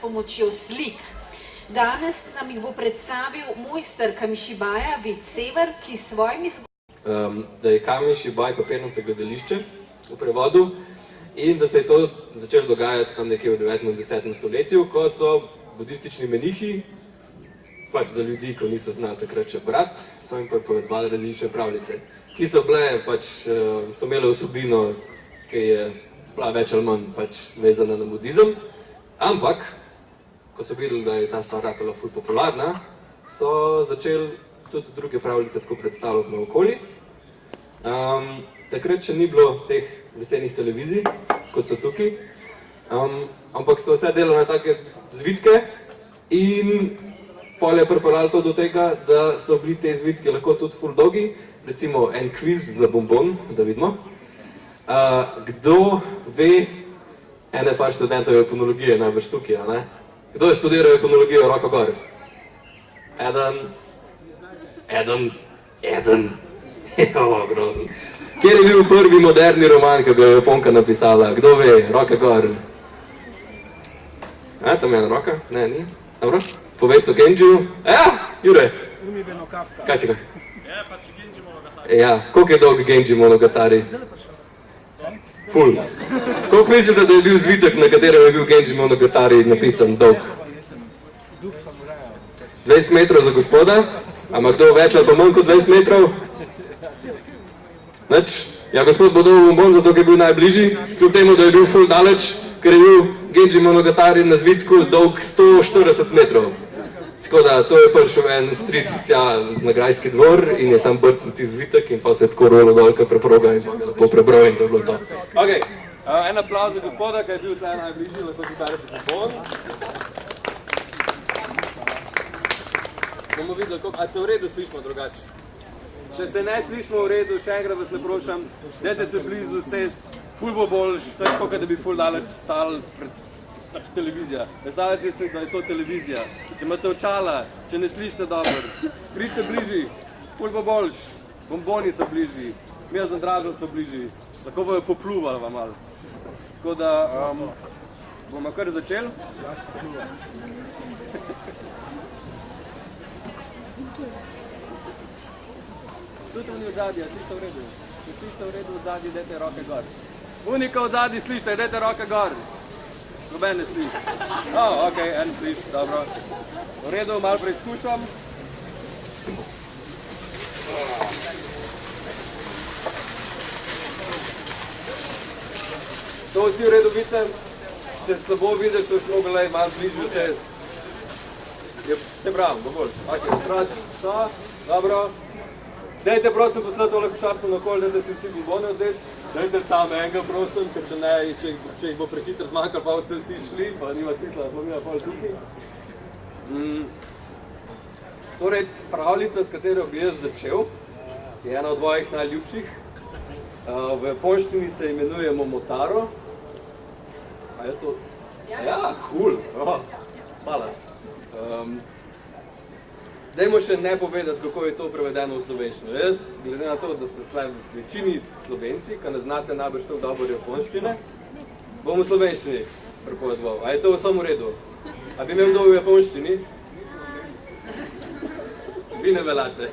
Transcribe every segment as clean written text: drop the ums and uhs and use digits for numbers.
pomočjo slik. Danes nam jih bo predstavil mojster Kamishibaja Vid Sever, ki s svojimi da je Kamishibai papirnato gledališče v prevodu in da se je to začelo dogajati tam nekje v 9. in 10. stoletju, ko so budistični menihi, pač za ljudi, ko niso znali takrat še brati, so jim povedovali različne pravljice, ki so bile, pač so imele vsebino, ki je bila več ali manj pač vezana na budizem, ampak ko so videli, da je ta stvar ratala ful popularna, so začeli tudi druge pravljice tako predstavljati naokoli. Takrat še ni bilo teh lesenih televizij, kot so tukaj, ampak so vse delali na take zvitke in pol je pripeljalo to do tega, da so bili te zvitke lahko tudi ful dolgi, recimo en kviz za bonbon, da vidimo. Kdo ve, ene par študentov japonologije najbrž tukaj, a ne? Kdo je študiral japonologijo, roko gor? Eden. Jo, grozen. Kjer je bil prvi moderni roman, ki ga je Japonka napisala? Kdo ve? Roka gor. Tam je ena roka? Ne, ni. Dobro. Povest o Genjiju. Jure. Kaj si ga? Koliko je dolg Genji Monogatari? Ful. Koliko mislite, da je bil zvitek, na katerem je bil Genji Monogatari napisan dolg? 20 metrov za gospoda? Ama kdo več ali pa manj kot 20 metrov? Ja, gospod bo dobil bonbon, zato ker je bil najbližji, kljub temu, da je bil ful daleč, ker je bil Genji Monogatari na zvitku dolg 140 metrov. Tako da, to je prišel en stric tja na Grajski dvor in je sam brcnil ti zvitek in pa se je tako rolo dol, kot preproga in pa ga lepo prebral in to je bilo to. Ok, en aplauz za gospoda, ki je bil tle najbližji, lahko si darite bonbon. Bomo videli, a se v redu slišimo drugače. Če se ne slišimo v redu, še enkrat vas naprošam, dajte se blizu sest, ful bo boljš, to je tako, da bi ful daleč stal pred televizija. Predstavljajte se, da je to televizija. Če imate očala, če ne slišite dobro, pridite bližji, ful bo boljš, bomboni so bližji, mi z Andražom so bližji, tako bojo popluvali vam malo. Tako da, bomo kar začeli. Tudi oni od zadnji, a slišite v redu? Če slišite v redu od zadnji, dajte roke gor. Unika od zadnji slišite, dajte roke gor. Noben ne sliš. Ok, en sliš, dobro. V redu, malo preizkušam. To vsi v redu vidite. Če ste bo videli, so še mogli malo bližjo sest. Ste prav, bo boljš. Ok, zdrad, so, dobro. Dajte prosim poslati tole košarco na okol, dajte si vsi bombone vzeti. Dajte samo enega prosim, ker če ne, če jih bo prehitro zmanjkalo, pa boste vsi šli, pa nima smisla, da smo mi na pol tukaj. Torej, pravljica, s katero bi jaz začel, je ena od mojih najljubših. V japonščini se imenuje Momotaro. A jaz to? Ja, cool. Hvala. Dajmo še ne povedati, kako je to prevedeno v slovenščino. Jaz, glede na to, da ste tukaj večini Slovenci, ki ne znate najbolj tako dobro japonščine, bom v slovenščini prepovedoval. A je to samo v redu? A bi imel kdo v japonščini? Vi ne veljate.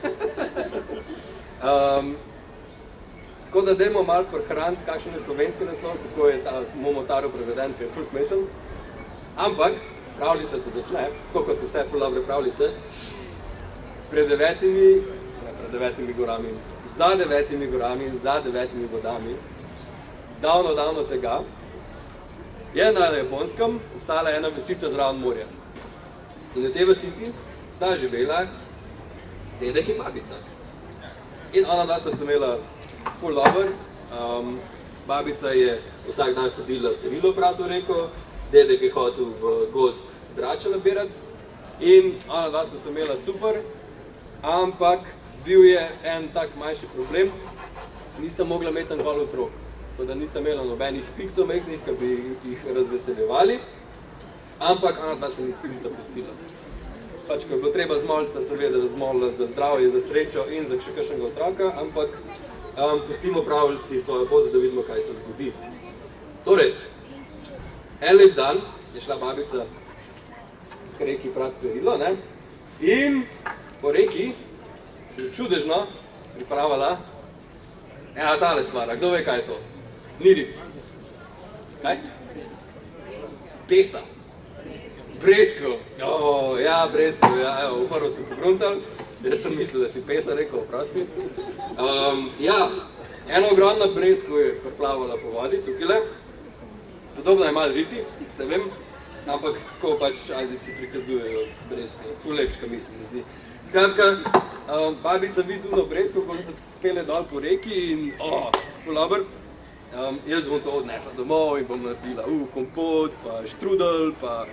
Tako da dajmo malo prehraniti, kakšen je slovenski naslov, kako je ta Momotaro preveden, ker je ful smešen. Ampak pravljica se začne, tako kot vse ful dobre pravljice, pred 9 gorami, za 9 gorami in za 9 vodami, davno tega, je na Japonskem obstala ena vasica zraven morja. In v tej vasici sta živela dedek in babica. In ona dva sta se imela ful dober, babica je vsak dan hodila v Perilo, prav to rekel, dedek je hotel v gozd drače nabirati in ona dva sta se imela super. Ampak bil je en tak manjši problem, nista mogla imeti nikoli otrok, tako da nista imela nobenih fiksov mehnih, ki bi jih razveseljevali, ampak ona dva se nista pustila. Pač, ko je bilo treba zmoliti, sta seveda zmolila za zdravje, za srečo in za še kakšnega otroka, ampak pustimo pravljici svojo pot, da vidimo, kaj se zgodi. Torej, en lep dan je šla babica k reki Prat Perilo, ne? In po reki je čudežno pripravila tale stvar. A kdo ve, kaj je to? Ni rib. Kaj? Pesa. Breskov. Ja, breskov, ja, evo, prvo ste pogruntali. Jaz sem mislil, da si pesa rekel, oprosti. Ja, ena ogromna breskov je preplavala po vodi, tukajle. Podobno je malo riti, se vem, ampak tako pač Azijci prikazujejo breskov. Ful lepška mislim, mi zdi. Skratka, babica vidi tuno breskov, ko se pele dol po reki in ful dober. Jaz bom to odnesla domov in bom naredila kompot, pa štrudel, pa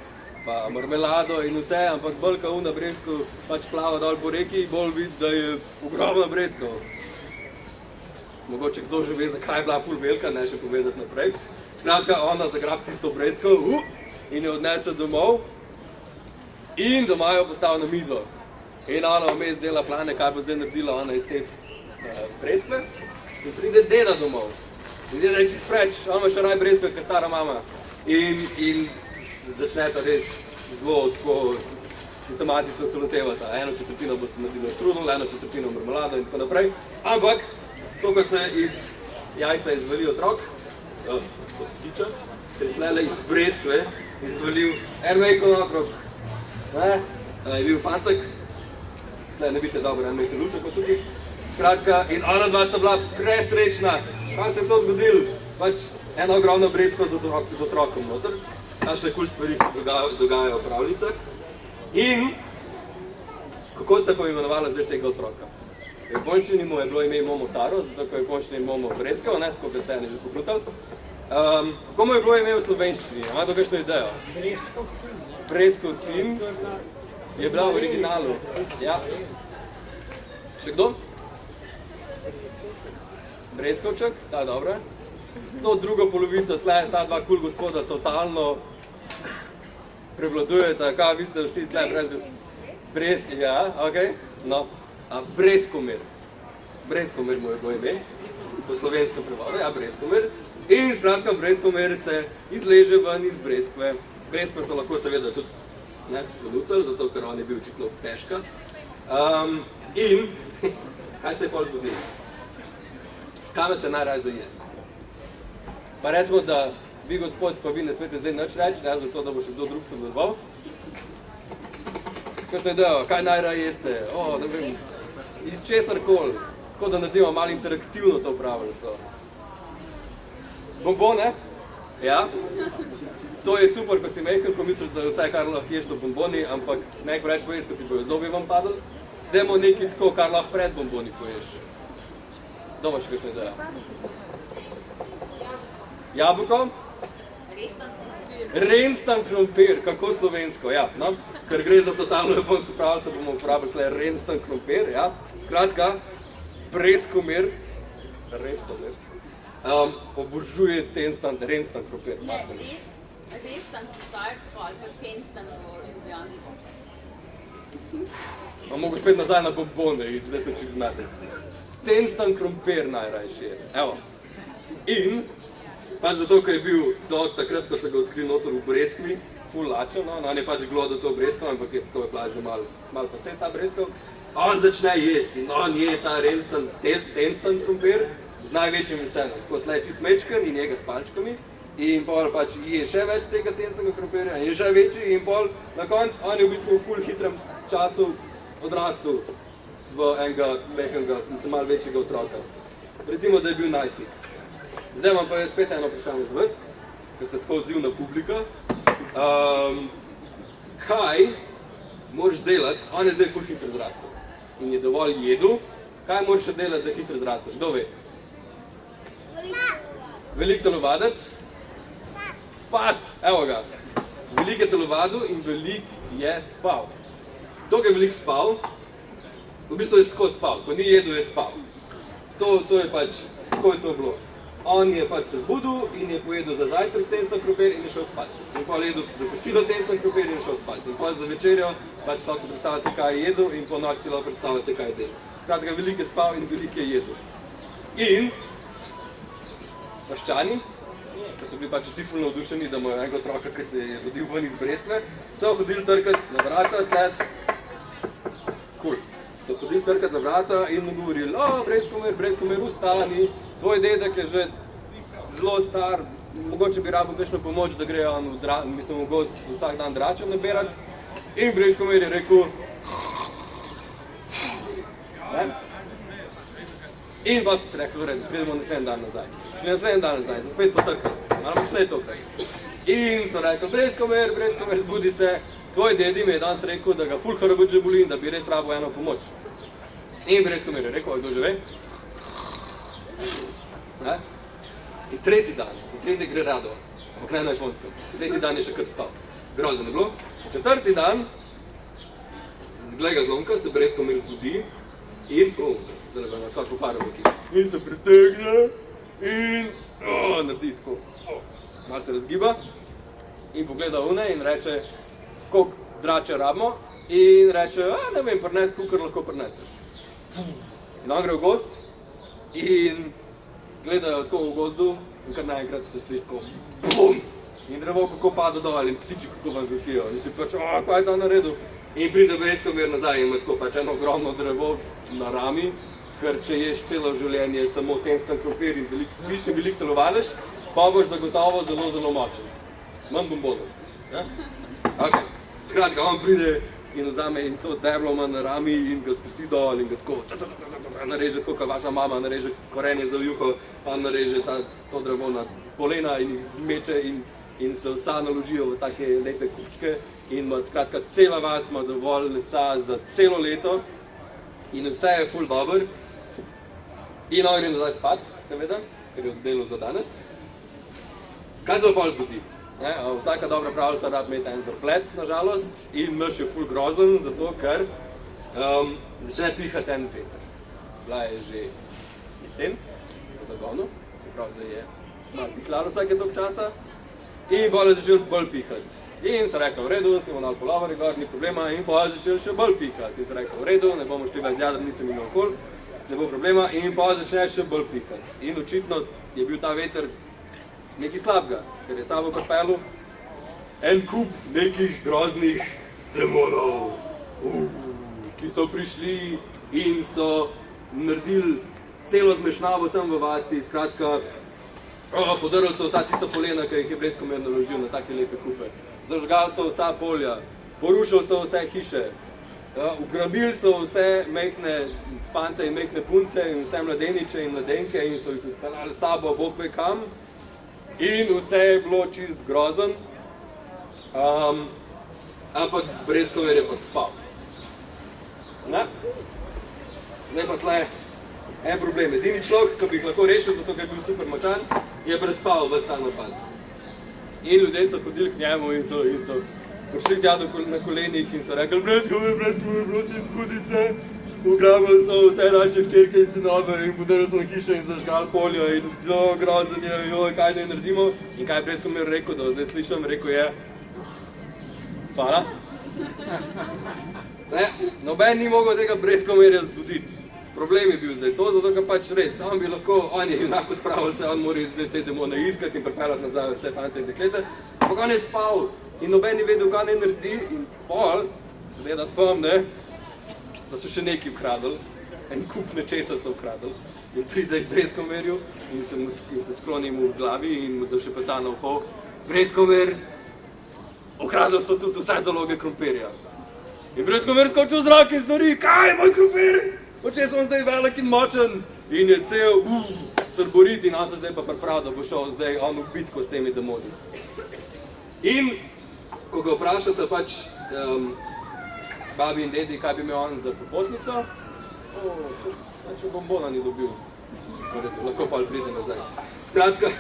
marmelado in vse, ampak bolj ka una breskov pač plava dol po reki, bolj vidi, da je ogromna breskov. Mogoče kdo že ve, zakaj je bila ful velika, ne še povedati naprej. Skratka, ona zagrab tisto breskov in jo odnese domov in doma jo postavi na mizo. In ona vmes dela plane, kaj bo zdaj naredila ona iz te breskve. In pride deda domov. In deda je čist preč, ona ima še raj breskve, kot stara mama. In začneta res zelo tako sistematično se lotevata. Eno četrtino boste naredili štrudel, eno četrtino marmelado in tako naprej. Ampak, to kot se iz jajca izvali otrok, od ptiča, se je tlele iz breskve izvalil en vejkon otrok. Je bil fantek, tle ne vidite dobro, en vejkon luček pa tukaj. Skratka, in ona dva sta bila presrečna. Kaj se je to zgodilo? Pač ena ogromna breskva z otrokom noter. Naše kul stvari se dogajajo v pravljicah. In kako ste poimenovali zdaj tega otroka? V japonščini mu je bilo ime Momotaro, zato ko je v japonščini Momo breskov, tako kot ste eni že pogruntali. Kako mu je bilo ime v slovenščini? Ima to kakšno idejo? Breskov sin. Breskov sin je bila v originalu. Ja. Še kdo? Breskovček, ta dobra. No, druga polovica tle, ta dva kul gospoda totalno prevladujeta, kaj vi ste vsi tle brez... Ja, okej, no. Breskomir. Breskomir mu je bilo ime, po slovenskem prevodu, ja, Breskomir. In skratka, Breskomir se izleže ven iz breskve. Breskve so lahko seveda tudi polucali, zato ker on je bil očitno težka. In kaj se je pol zgodilo? Kaj me ste najraje za jesti? Pa recimo, da vi gospod, pa vi ne smete zdaj nič reči, zato da bo še kdo drug sodeloval. Kaj to je idejo, kaj najraje jeste? Ne vem, iz česarkoli, tako da naredimo malo interaktivno to pravljico. Bombone? Ja? To je super, ko si mehken, ko misliš, da je vse, kar lahko ješ, so bomboni, ampak nekaj preveč poješ, ko ti bojo zobi vam padali. Dajmo nekaj tako, kar lahko pred bomboni poješ. Doma še kakšna ideja? Jabolko? Renstan krompir, kako slovensko, ja. No? Ker gre za totalno japonsko pravljico, bomo uporabili tle renstan krompir, ja. Skratka, Breskomir, obožuje renstan krompir. Ne, renstan krompir spolčer, penstan v ljubljansko. Mogo spet nazaj na bombone, da se čist znate. Tenstan krompir najrajši je, evo. In pač zato, ko je bil do takrat, ko se ga odkril noter v breskvi, ful lačen, on je pač glodal to breskov, ampak je tako je bila že malo pasej ta breskov. On začne jesti in on je ta tenstan krompir z največjim veseljem. Kot tle čist mečken in njega s palčkami in pol pač je še več tega tenstanga krompirja in je še večji in pol na konc on je v bistvu v ful hitrem času odrastel v enega mehkega, malo večjega otroka. Recimo, da je bil najstnik. Zdaj vam pa je spet eno vprašanje za vas, ker ste tako odzivna publika. Kaj moraš delati, on je zdaj ful hitro zrastel in je dovolj jedu, kaj moraš še delati, da hitro zrasteš? Kdo ve? Veliko telovaditi? Spat! Evo ga. Veliko je telovadil in veliko je spal. Dok je veliko spal, v bistvu je skozi spal, ko ni jedel, je spal. To je pač, tako je to bilo. On je pač se zbudil in je pojedel za zajtrk tenstan krompir in je šel spat. In pol jedel za kosilo tenstan krompir in je šel spat. In pol za večerjo pač lahko se predstavljate, kaj je jedel in po noč si lahko predstavljate, kaj je delal. Kratka, veliko je spal in veliko je jedel. In vaščani, ker so bili pač vsi ful navdušeni, da imajo enega otroka, ki se je rodil ven iz Breskve, so hodili trkati na vrata, so hodili trkati na vrata in govorili, Breskomir, ustani, tvoj dedek je že zelo star, mogoče bi rabil kakšno pomoč, da gre on v gost vsak dan dračo nabirati. In Breskomir je rekel, in pa so se rekli, pridemo naslednji dan nazaj. Šli naslednji dan nazaj, so spet potrkali, malo šle to kraj. In so rekli, Breskomir, zbudi se, tvoj dedi mi je danes rekel, da ga ful harabuče boli in da bi res rabil eno pomoč. In Breskomir je rekel, kdo že ve? In tretji gre rado, ampak ne na Japonskem. Tretji dan je še kar spal. Grozno je bilo. Četrti dan, glej ga zlomka, se Breskomir zbudi in, zdaj ne bo naskal po parovoki, in se pritegne in naredi tako, malo se razgiba in pogleda une in reče, koliko drače rabimo in reče, ne vem, prines, kolikor lahko prineseš. In on gre v gozd in gledajo tako v gozdu in kar naenkrat se sliši tako BUM! In drevo kako pada dol in ptiči kako vam zletijo. In si pač, kaj je to naredil? In pride Breskomir nazaj in ima tako pač eno ogromno drevo na rami, ker če ješ celo življenje samo tenstan krompir in veliko spiš in veliko telovadiš, pa boš zagotovo zelo močen. Manj bombonov. Skratka, on pride in vzame in to deblo ima na rami in ga spusti dol in ga tako nareže, tako kot vaša mama nareže korenje za juho, pa nareže to drevo na polena in jih zmeče in se vsa naložijo v take lepe kupčke in ima skratka cela vas ima dovolj lesa za celo leto in vse je ful dober. In on gre nazaj spat, seveda, ker je oddelal za danes. Kaj se pa pol zgodi? Vsaka dobra pravljica rad imeti en zaplet, nažalost, in naš je ful grozen, zato ker začne pihati en veter. Bila je že jesen, v zagonu, čeprav da je malo pihlalo vsake toliko časa, in bolj je začel bolj pihati. In so rekli, v redu, si bomo dali polovari gor, ni problema, in pa je začel še bolj pihati. In so rekli, v redu, ne bomo šli več z jadrnicami naokoli, ne bo problema, in pa začne še bolj pihati. In očitno je bil ta veter nekaj slabega, ker je sabo pripeljal en kup nekih groznih demonov, ki so prišli in so naredili celo zmešnjavo tam v vasi, skratka, podrli so vsa tista polena, ki jih je Breskomir naložil na take lepe kupe. Zažgali so vsa polja, porušili so vse hiše, ugrabili so vse mehne fante in mehne punce in vse mladeniče in mladenke in so jih odpeljali s sabo bog ve kam. In vse je bilo čist grozen, ampak Breskomir je pa spal. Zdaj pa tle en problem. Edini človek, ki bi jih lahko rešil, zato ker je bil super močan, je prespal ves ta napad. In ljudje so hodili k njemu in so prišli tja na kolenih in so rekli, Breskomir, prosim, zbudi se. Ugrabili so vse naše hčerke in sinove in podrli so hiše in zažgali polja in grozen je, kaj naj naredimo. In kaj je Breskomir rekel, da zdaj slišam, rekel je, hvala. Noben ni mogel tega Breskomirja zbuditi. Problem je bil zdaj to, zato ker pač res, on je junak od pravljice, on mora zdaj te demone iskati in pripeljati nazaj vse fante in deklete, ampak on je spal in noben ni vedel, kaj naj naredi in pol, seveda spomne, da so še nekaj ukradli, en kup nečesa so ukradli in pride k Breskomirju in se skloni mu v glavi in mu zašepeta na uho, Breskomir, ukradli so tudi vse zaloge krompirja. In Breskomir skoči v zrak in znori, kaj je moj krompir? Oče sem zdaj velik in močen in je cel srborit in on se zdaj pa priprav, da bo šel zdaj on v bitko s temi demoni. In ko ga vprašate pač babi in dedi, kaj bi imel on za popotnico, še bombona ni dobil, lahko pa pride nazaj. Skratka,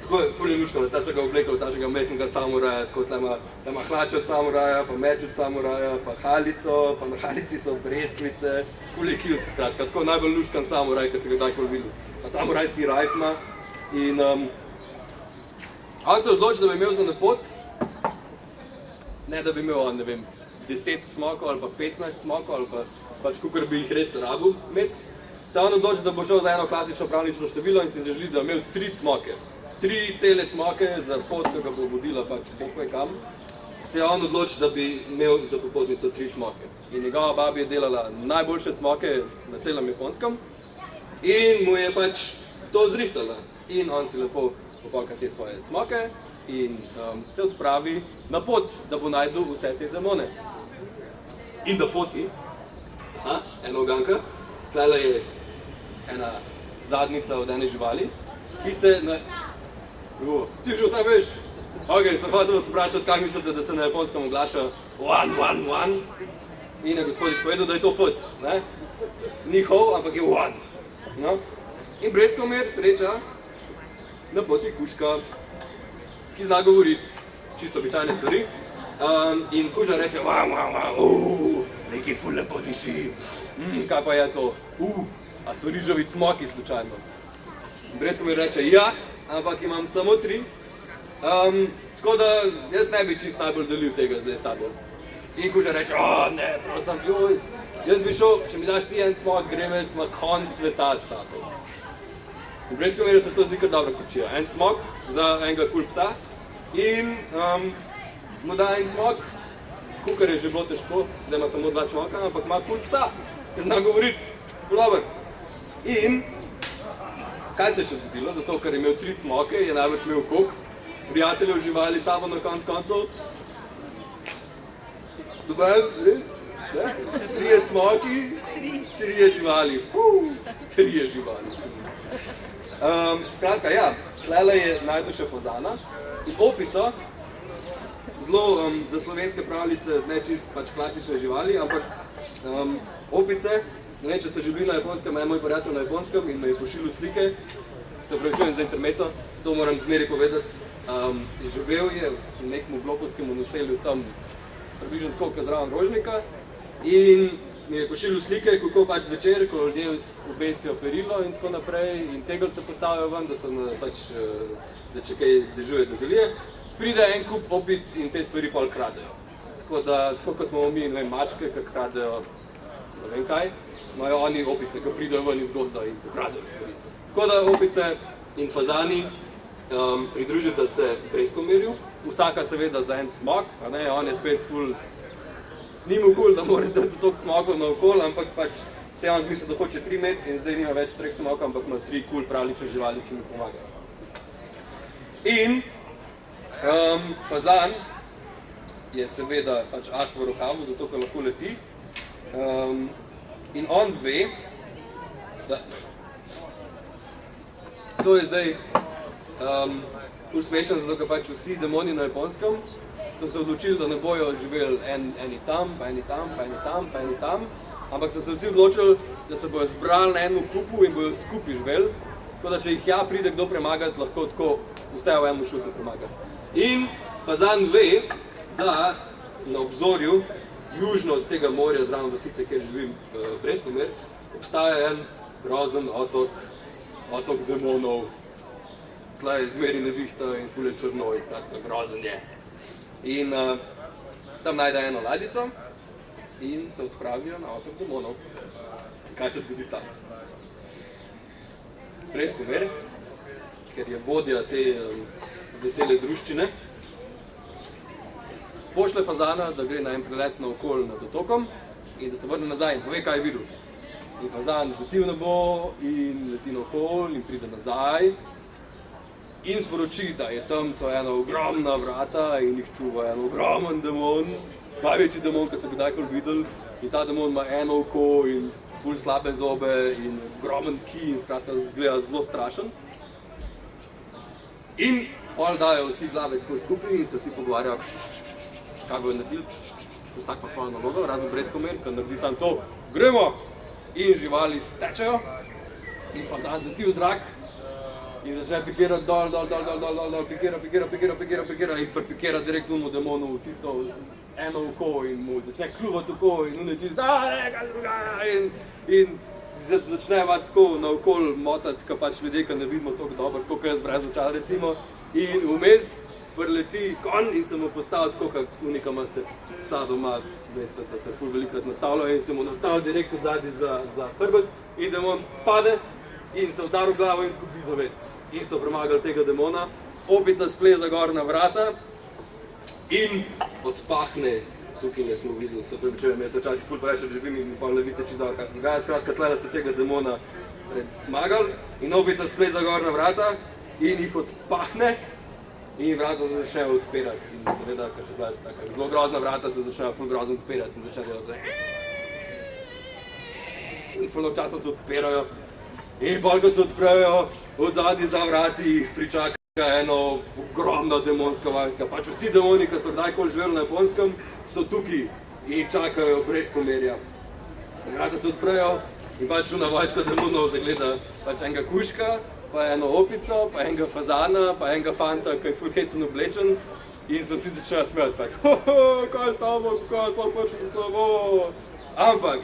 tako je ful je luško, da se ga oblekal, tašega metnega samuraja, tako tle ima hlače od samuraja, pa meč od samuraja, pa halico, pa na halici so breskvice, ful je cute, skratka, tako najbolj luškan samuraj, ki ste ga takoj videli. Pa samurajski rajf ima in on se odloči, da bi imel za napot, ne da bi imel, ne vem, 10 cmokov ali pa 15 cmokov ali pa pač kakor bi jih res rabil imeti, se on odloči, da bo šel za eno klasično pravnično število in si želi, da je imel 3 cmoke. 3 cele cmoke za pot, ki ga bo vodila pač bog ve kam, se je on odloči, da bi imel za popotnico 3 cmoke. In njegova babi je delala najboljše cmoke na celem Japonskem in mu je pač to zrihtala. In on si lepo popolka te svoje cmoke in se odpravi na pot, da bo najdel vse te demone. In da poti, ena uganka, tlele je ena zadnica od ene živali, ki se na... Ti že vse veš? Ok, sem hotel vprašati, kaj mislite, da se na japonskem oglaša 111? In je gospodič povedal, da je to pes, ne? Ni hov, ampak je one. No? In Breskomir sreča na poti kužka, ki zna govoriti čisto običajne stvari. In kuža reče, nekaj ful lepo diši. Kaj pa je to? A so rižovi cmoki slučajno? Breskomir reče, ja, ampak imam samo 3. Tako da jaz ne bi čist najbolj delil tega zdaj s tabo. In kuža reče, ne, prosim, joj, jaz bi šel, če mi daš ti en cmok, grem jaz na konc sveta s tabo. V Breskomirju se to zdi kar dobro kočija. En cmok za enega kul psa in mu da en cmok, kukar je že bilo težko, zdaj ima samo 2 cmoka, ampak ima kul psa, ki zna govoriti, dober. In kaj se je še zgodilo? Zato, ker je imel 3 cmoke, je največ imel koliko prijateljev živali sabo na koncu. Dobar, res? 3 cmoki, 3 živali. 3 živali. Skratka, ja, tlele je najdel še fazana in opico, zelo za slovenske pravljice ne čist pač klasične živali, ampak opice, ne vem, če ste že bili na Japonskem, je moj prijatelj na Japonskem in me je pošilil slike, se opravičujem za intermeco, to moram zmeri povedati. Živel je v nekem blokovskem naselju tam, približno tako kot zraven Rožnika in mi je pošilil slike, kako pač zvečer, ko ljudje obesijo perilo in tako naprej in tegelce postavijo ven, da so pač, da če kaj dežuje, da zelije, pride en kup opic in te stvari pol kradejo. Tako da, tako kot imamo mi, ne vem, mačke, ki kradejo, ne vem kaj, imajo oni opice, ki pridejo ven iz gozda in pokradejo stvari. Tako da opice in fazani pridružite se Breskomirju, vsaka seveda za en cmok, a ne, on je spet ful, ni mu kul, da mora dati toliko cmokov naokol, ampak pač se je on zmislil, da hoče 3 imeti in zdaj nima več 3 cmokov, ampak ima 3 kul pravlične živali, ki mu pomagajo. In fazan je seveda pač as v rokavu, zato ker lahko leti. In on ve, da to je zdaj ful smešen, zato ker pač vsi demoni na Japonskem so se odločili, da ne bojo živeli eni tam, pa eni tam, pa eni tam, pa eni tam, ampak so se vsi odločili, da se bojo zbrali na enem kupu in bojo skupaj živeli, tako da če jih ja pride kdo premagati, lahko tako vse v enem šusu premagati. In fazan ve, da na obzorju, južno od tega morja, zraven vasice, kjer živim Breskomir, obstaja en grozen otok demonov. Tle je zmeri nevihta in ful je črno, skratka grozen je. In tam najde eno ladjico in se odpravijo na otok demonov. Kaj se zgodi tam? Breskomir, ker je vodja te vesele druščine, pošle fazana, da gre na en prelet naokol nad otokom in da se vrne nazaj in pove, kaj je videl. In fazan zleti v nebo in leti naokol in pride nazaj in sporoči, da je tam so ena ogromna vrata in jih čuva en ogromen demon, največji demon, ki so ga kdajkoli videli. In ta demon ima eno oko in ful slabe zobe in ogromen ki in skratka izgleda zelo strašen. In pol dajo vsi glave tako skupaj in se vsi pogovarjajo, kaj bojo naredili, vsak pa svojo nalogo, razen Breskomir, ki naredi samo to, gremo! In živali stečejo in fazan zleti v zrak in začne pikirati dol, pikira in pripikira direkt vnemu demonu v tisto eno oko in mu začne kljuvati oko in vne čisto, kaj se dogaja in začne tako naokol motati, ka pač ljudje, ki ne vidimo toliko dobro, kot jaz brez očal recimo. In vmes preleti konj in se mu postavi tako, kot unika imate psa doma, veste, da se ful velikrat nastavljajo in se mu nastavi direkt od zadaj za hrbet in da on pade in se udari v glavo in izgubi zavest. In so premagali tega demona, opica spleza gor na vrata in odpahne, tukaj ne smo videli, se pravičujem, jaz se včasih ful preveč živim in pa ne vidite čisto dobro, kaj se dogaja, skratka, tlele so tega demona premagali in opica spleza gor na vrata in jih odpahne in vrata se začnejo odpirati in seveda, ker so bila taka zelo grozna vrata, se začnejo ful grozno odpirati in začnejo delati in ful časa se odpirajo in pol, ko se odprejo, od zadaj za vrati jih pričaka eno ogromna demonska vojska. Pač vsi demoni, ki so kdajkoli živeli na Japonskem, so tukaj in čakajo brez komerja. Vrata se odprejo in pač ona vojska demonov zagleda pač enega kužka, pa eno opico, pa enega fazana, pa enega fanta, ki je ful hecen oblečen in se vsi začnejo smejati pač. Kaj je stavo, kaj je sploh početi samo. Ampak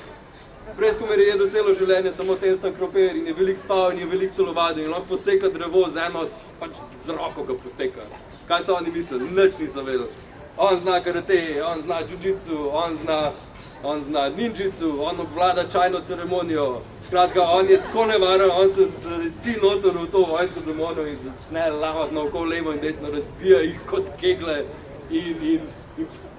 Breskomer je jedel celo življenje samo testen krompir in je veliko spal in je veliko telovadil in lahko poseka drevo z eno, pač z roko ga poseka. Kaj so oni mislili? Nič niso vedeli. On zna karate, on zna jiu-jitsu, on zna ninjitsu, on obvlada čajno ceremonijo. Skratka, on je tako nevaren, on se zleti noter v to vojsko demonov in začne lavati naokolo levo in desno, razbija jih kot kegle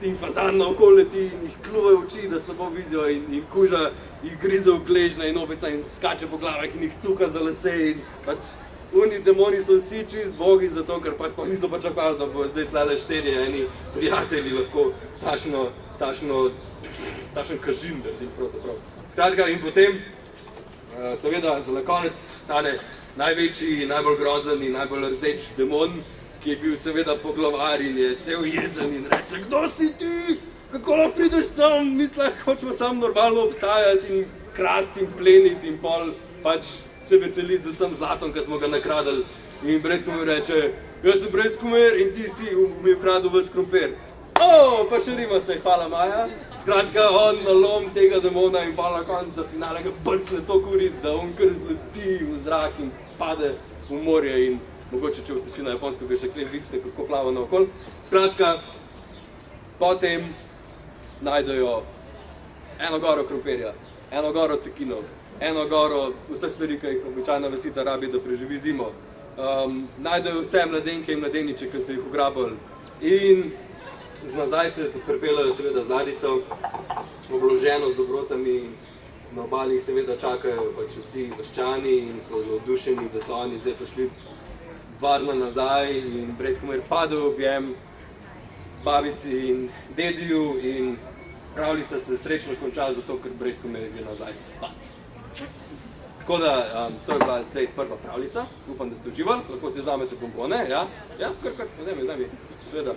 in fazan naokolo leti in jih kljuva oči, da slabo vidijo in kuža jih grize v gležnje in opica in skače po glavah in jih cuka za lase in pač oni demoni so vsi čist bogi zato, ker pač sploh niso pričakovali, da bo zdaj tlele štirje eni prijatelji lahko takšen kažin naredili pravzaprav. Skratka, in potem seveda za konec stane največji, najbolj grozen in najbolj rdeč demon, ki je bil seveda poglavar in je cel jezen in reče, kdo si ti? Kako lahko prideš sem? Mi tle hočemo samo normalno obstajati in krasti in pleniti in pol pač se veseliti z vsem zlatom, ki smo ga nakradali. In Breskomer reče, jaz sem Breskomer in ti si mi ukradel ves krompir. Pa še rima se, hvala Maja. Skratka, on na lom tega demona in pa na koncu za finale ga brcne toliko v rit, da on kar zleti v zrak in pade v morje in mogoče, če boste šli na Japonsko, bi še kle vidite, kako plava naokol. Skratka, potem najdejo eno goro krompirja, eno goro cekinov, eno goro vseh stvari, ki jih običajna vasica rabi, da preživi zimo. Najdejo vse mladenke in mladeniče, ki so jih ugrabili. In nazaj se pripeljajo seveda z ladjico, obloženo z dobrotami. Na obali jih seveda čakajo pač vsi vaščani in so navdušeni, da so oni zdaj prišli varno nazaj in Breskomer pade v objem babici in dediju in pravljica se srečno konča zato, ker Breskomer gre nazaj spat. Tako da, to je bila zdaj prva pravljica, upam, da ste uživali, lahko si vzamete pompone, ja? Ja, kar, daj mi, seveda.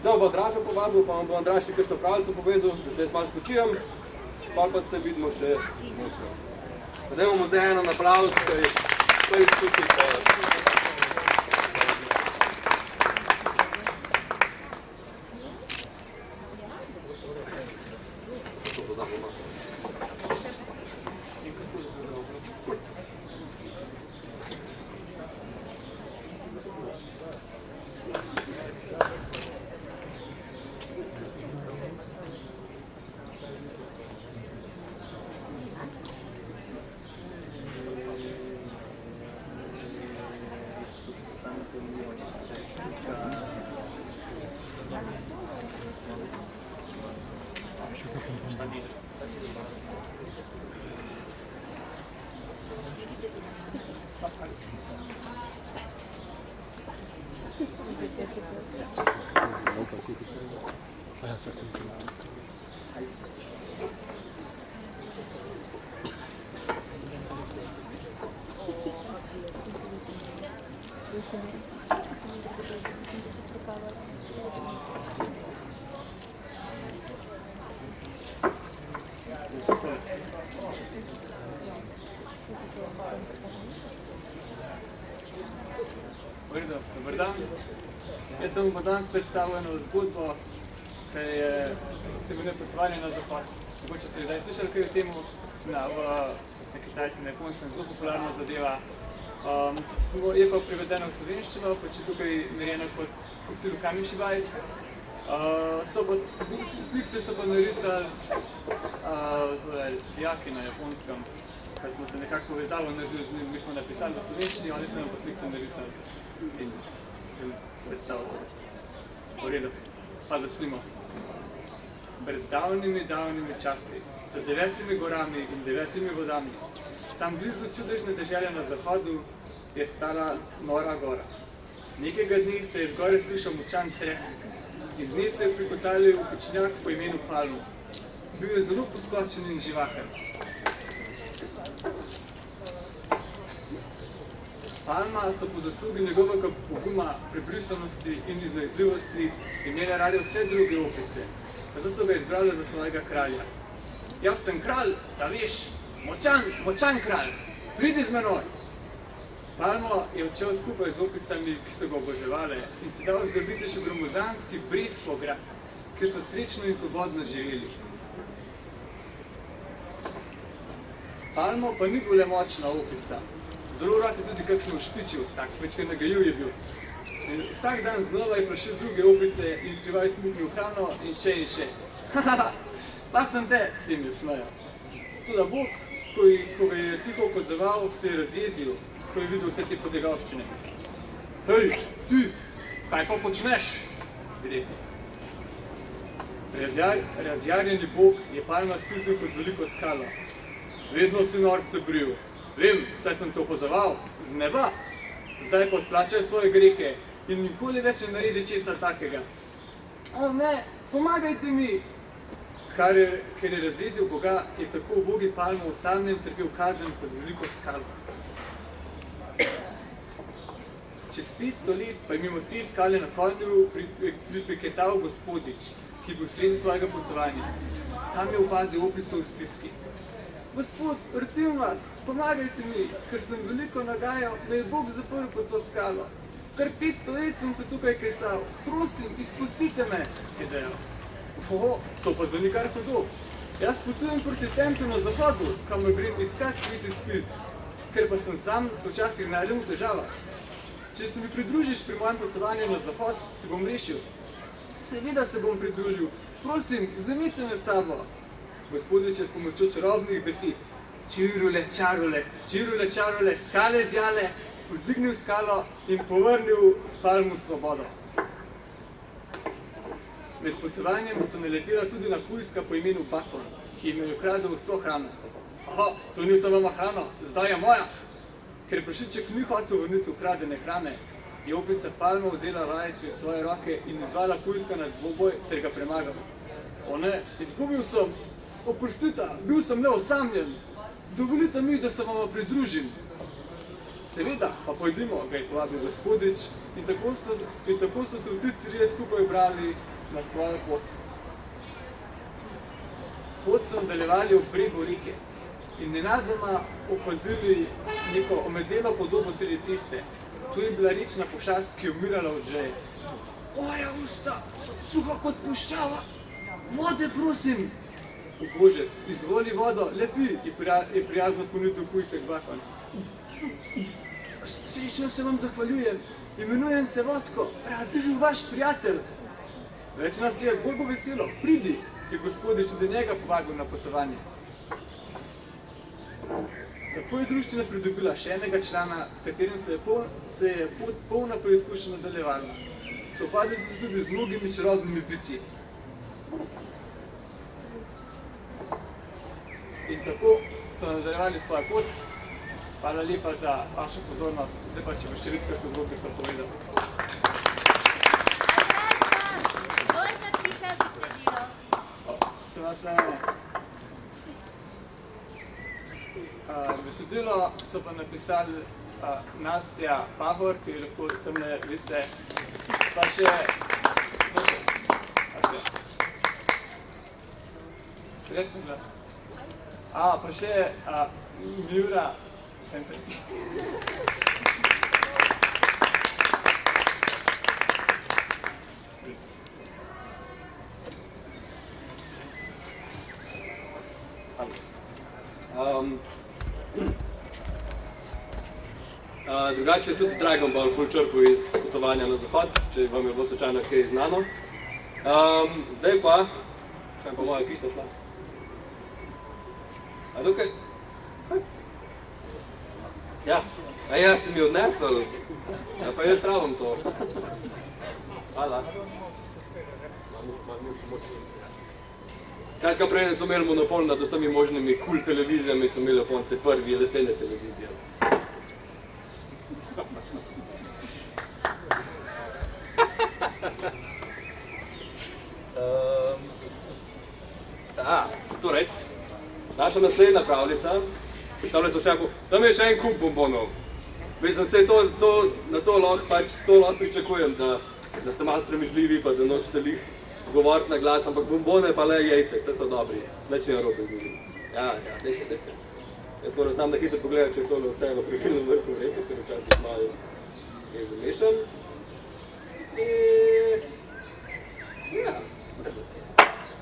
Zdaj bo Andraša povabil, pa vam bo Andraš še kakšno pravljico povedal, da se jaz malo spočijem, pa se vidimo še nekaj. Pa dajmo mu zdaj eno aplavz, ker je prvi skupaj povedal. Dobar dan. Jaz sem vam danes predstavil eno zgodbo, ki se imenuje Potovanje na zapad. Mogoče ste kdaj slišali kaj o tem, v Kitajskem, na Japonskem, zelo popularna zadeva. Je pa prevedeno v slovenščino, pač je tukaj narejeno kot v stilu Kamishibai. Slikce so pa narisali dijaki na japonskem, ker smo se nekako povezali, naredili z njim, mi smo napisali v slovenščini, oni so nam pa slikce narisali in sem predstavil. V redu, pa začnimo. Pred davnimi časti, za 9 gorami in 9 vodami, tam blizu čudežne dežele na zahodu je stala nora gora. Nekega dne se je z gore slišal močan tresk. Iz nje se je prikotalil pečnjak po imenu Palmo. Bil je zelo poskočen in živahen. Palma so po zaslugi njegovega poguma, prebrisanosti in iznajdljivosti imele rade vse druge opice. Zato so ga izbrali za svojega kralja. Jaz sem kralj, da veš, močan kralj, pridi z menoj. Palmo je odšel skupaj z opicami, ki so ga oboževale, in si dal zgraditi še gromozanski Briskov grad, kjer so srečno in svobodno živeli. Palmo pa ni bil le močna opica. Zelo rad je tudi kakšno špičil, tak večkaj nagajiv je bil. In vsak dan znova je prišel druge opice in skrivaj smuknil hrano in še. Pa sem te, si mi smejal. Toda Bog, ko ga je tiho opazoval, se je razjezil, ko je videl vse te potegavščine. Hej, ti, kaj pa počneš? Bi rekel. Razjarjeni Bog je Palma stisnil kot veliko skalo. Vedno si norce bril. Vem, saj sem te opazoval, z neba. Zdaj pa odplačaj svoje grehe in nikoli več ne naredi česa takega. O ne, pomagajte mi! Ker je razjezil Boga, je tako ubogi Palmo osamljen trpel kazen pod veliko skalo. Čez 500 let pa je mimo te skale na konju priketal Gospodič, ki je bil sredi svojega potovanja. Tam je opazil opico v stiski. Gospod, vrtim vas, pomagajte mi, ker sem veliko nagajal, me je Bog zaprl pod to skalo. Kar 500 let sem se tukaj kesal. Prosim, izpustite me, je dejal. To pa zveni kar hudo. Jaz potujem proti templju na zahodu, kamor grem iskat sveti spis. Ker pa sem sam, se včasih najdem v težavah. Če se mi pridružiš pri mojem potovanju na zahod, te bom rešil. Seveda se bom pridružil. Prosim, vzemite me s sabo. Gospodič je s pomočjo čarobnih besed. Čirule, čarule, skale zjale, vzdignil skalo in povrnil s Palmo svobodo. Med potovanjem sta naletela tudi na pujska po imenu Bakon, ki jim je ukradel vso hrano. Svonil sem vama hrano, zdaj je moja. Ker prašiček ni hotel vrniti ukradene hrane, je opica Palmo vzela vajeti v svoje roke in izvala pujska na dvoboj ter ga premagala. O ne, izgubil sem, oprostite, bil sem le osamljen. Dovolite mi, da se vama pridružim. Seveda, pa pojdimo, ga je povabil Gospodič, in tako so se vsi trije skupaj brali na svojo pot. Pot so nadaljevali ob bregu reke in nenadoma opazili neko omedelo podobo sredi ceste. Tu je bila rečna pošast, ki je umirala od žeje. Moja usta so suha kot puščava. Vode, prosim! Ubožec, izvoli vodo, le pi, je prijazno ponudil pujsek Bakon. Srečno se vam zahvaljujem. Imenujem se Vodko, rad bi bil vaš prijatelj. Več nas je, bolj bo veselo, pridi, je Gospodič tudi njega povabil na potovanje. Tako je druščina pridobila še enega člana, s katerim se je pot polna preizkušnja nadaljevala. Sopadli so tudi z mnogimi čarobnimi bitji. In tako so nadaljevali svojo pot. Hvala lepa za vašo pozornost. Zdaj pa, če bo še vidka zgodbica povedal. Besedilo so pa napisali Nastja Pahor, ki jo lahko tamle vidite, pa še rečem glas. Pa še Miura Sensei. Drugače je tudi Dragon Ball ful črpal iz Potovanja na zahod, če vam je bilo slučajno kaj znano. Zdaj pa, kaj pa moja pišta šla? A tukaj? Ja, a jaz ste mi odnesli? Ja, pa jaz rabim to. Hvala. Kratka, preden so imeli monopol nad vsemi možnimi cool televizijami, so imeli ponce prvi lesene televizije. Torej, naša naslednja pravljica, tam je še en kup bombonov. Mislim, se na to lahko pričakujem, da ste malo stremežljivi, pa da nočete lih govoriti na glas, ampak bombone pa le jejte, vse so dobri, nič ne narobe z njimi. Ja, dejte. Jaz moram sam da hitro pogledati, če je tole vse v pravilnem vrstnem redu, ker včasih malo je zamešan.